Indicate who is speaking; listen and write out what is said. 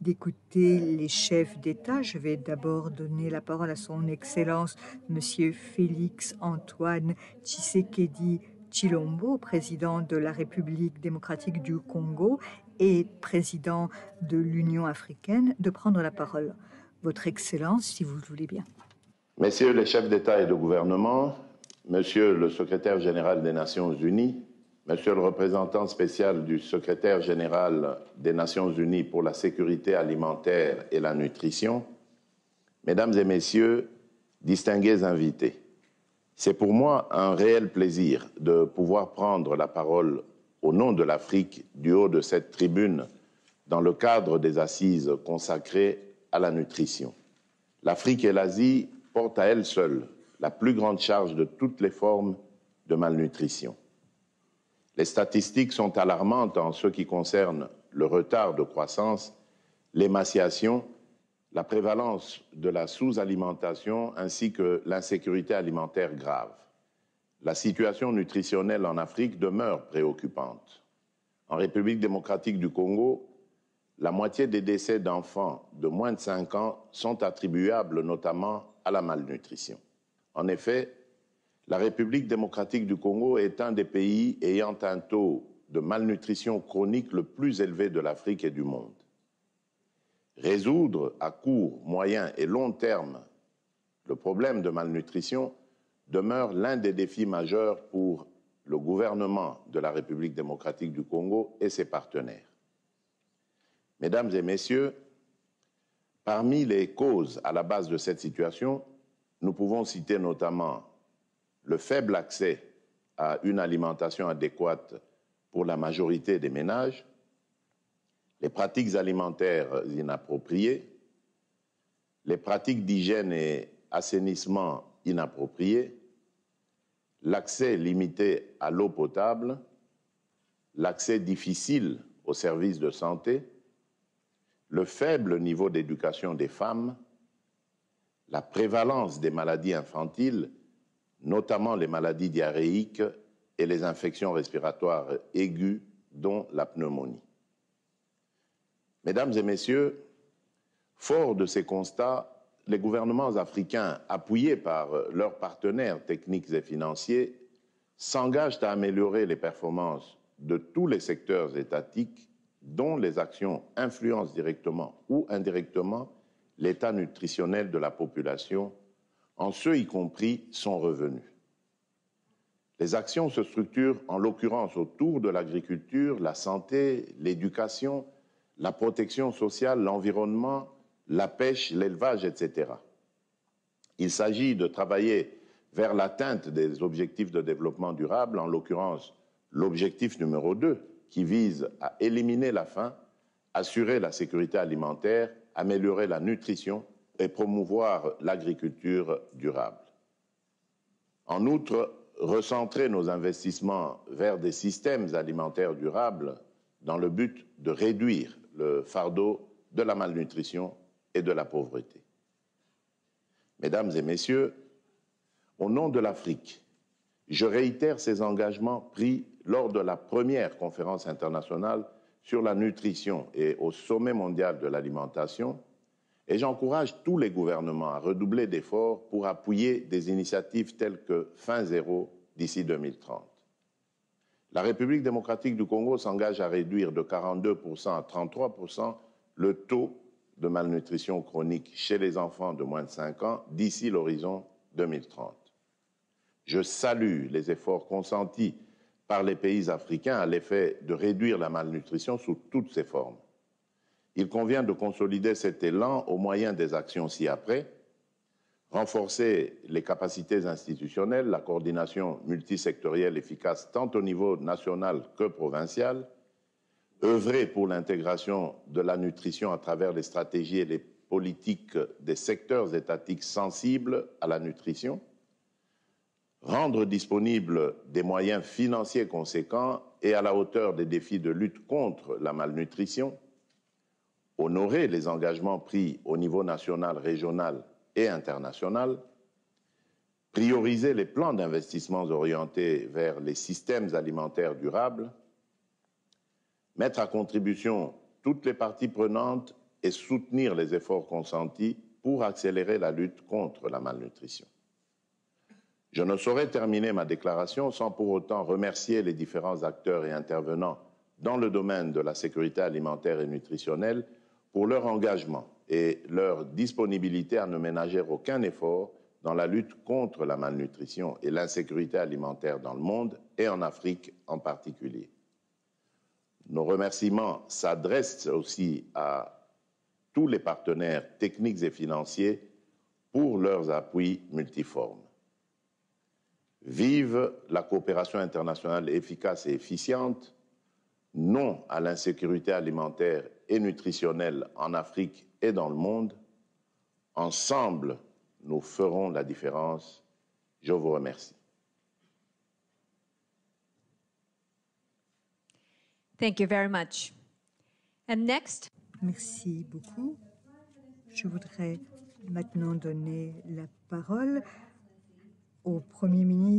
Speaker 1: d'écouter les chefs d'État. Je vais d'abord donner la parole à son Excellence, Monsieur Félix Antoine Tshisekedi Tshilombo, président de la République démocratique du Congo et président de l'Union africaine, de prendre la parole. Votre Excellence, si vous le voulez bien.
Speaker 2: Messieurs les chefs d'État et de gouvernement, Monsieur le secrétaire général des Nations Unies, Monsieur le représentant spécial du secrétaire général des Nations Unies pour la sécurité alimentaire et la nutrition, Mesdames et Messieurs, distingués invités, c'est pour moi un réel plaisir de pouvoir prendre la parole au nom de l'Afrique du haut de cette tribune dans le cadre des assises consacrées à la nutrition. L'Afrique et l'Asie portent à elles seules la plus grande charge de toutes les formes de malnutrition. Les statistiques sont alarmantes en ce qui concerne le retard de croissance, l'émaciation, la prévalence de la sous-alimentation ainsi que l'insécurité alimentaire grave. La situation nutritionnelle en Afrique demeure préoccupante. En République démocratique du Congo, la moitié des décès d'enfants de moins de 5 ans sont attribuables notamment à la malnutrition. En effet, la République démocratique du Congo est un des pays ayant un taux de malnutrition chronique le plus élevé de l'Afrique et du monde. Résoudre à court, moyen et long terme le problème de malnutrition demeure l'un des défis majeurs pour le gouvernement de la République démocratique du Congo et ses partenaires. Mesdames et Messieurs, parmi les causes à la base de cette situation, nous pouvons citer notamment le faible accès à une alimentation adéquate pour la majorité des ménages, les pratiques alimentaires inappropriées, les pratiques d'hygiène et assainissement inappropriées, l'accès limité à l'eau potable, l'accès difficile aux services de santé, le faible niveau d'éducation des femmes, la prévalence des maladies infantiles, notamment les maladies diarrhéiques et les infections respiratoires aiguës, dont la pneumonie. Mesdames et Messieurs, fort de ces constats, les gouvernements africains, appuyés par leurs partenaires techniques et financiers, s'engagent à améliorer les performances de tous les secteurs étatiques dont les actions influencent directement ou indirectement l'état nutritionnel de la population, en ce y compris son revenu. Les actions se structurent en l'occurrence autour de l'agriculture, la santé, l'éducation, la protection sociale, l'environnement, la pêche, l'élevage, etc. Il s'agit de travailler vers l'atteinte des objectifs de développement durable, en l'occurrence l'objectif numéro 2, qui vise à éliminer la faim, assurer la sécurité alimentaire, améliorer la nutrition et promouvoir l'agriculture durable. En outre, recentrer nos investissements vers des systèmes alimentaires durables dans le but de réduire le fardeau de la malnutrition et de la pauvreté. Mesdames et Messieurs, au nom de l'Afrique, je réitère ces engagements pris lors de la première conférence internationale sur la nutrition et au sommet mondial de l'alimentation, et j'encourage tous les gouvernements à redoubler d'efforts pour appuyer des initiatives telles que Faim zéro d'ici 2030. La République démocratique du Congo s'engage à réduire de 42% à 33% le taux de malnutrition chronique chez les enfants de moins de 5 ans d'ici l'horizon 2030. Je salue les efforts consentis par les pays africains à l'effet de réduire la malnutrition sous toutes ses formes. Il convient de consolider cet élan au moyen des actions ci-après, renforcer les capacités institutionnelles, la coordination multisectorielle efficace tant au niveau national que provincial, œuvrer pour l'intégration de la nutrition à travers les stratégies et les politiques des secteurs étatiques sensibles à la nutrition, rendre disponibles des moyens financiers conséquents et à la hauteur des défis de lutte contre la malnutrition, honorer les engagements pris au niveau national, régional et international, prioriser les plans d'investissement orientés vers les systèmes alimentaires durables, mettre à contribution toutes les parties prenantes et soutenir les efforts consentis pour accélérer la lutte contre la malnutrition. Je ne saurais terminer ma déclaration sans pour autant remercier les différents acteurs et intervenants dans le domaine de la sécurité alimentaire et nutritionnelle pour leur engagement et leur disponibilité à ne ménager aucun effort dans la lutte contre la malnutrition et l'insécurité alimentaire dans le monde et en Afrique en particulier. Nos remerciements s'adressent aussi à tous les partenaires techniques et financiers pour leurs appuis multiformes. Vive la coopération internationale efficace et efficiente, non à l'insécurité alimentaire et nutritionnelle en Afrique et dans le monde. Ensemble, nous ferons la différence. Je vous remercie.
Speaker 3: Thank you very much. And next.
Speaker 1: Merci beaucoup. Je voudrais maintenant donner la parole au Premier ministre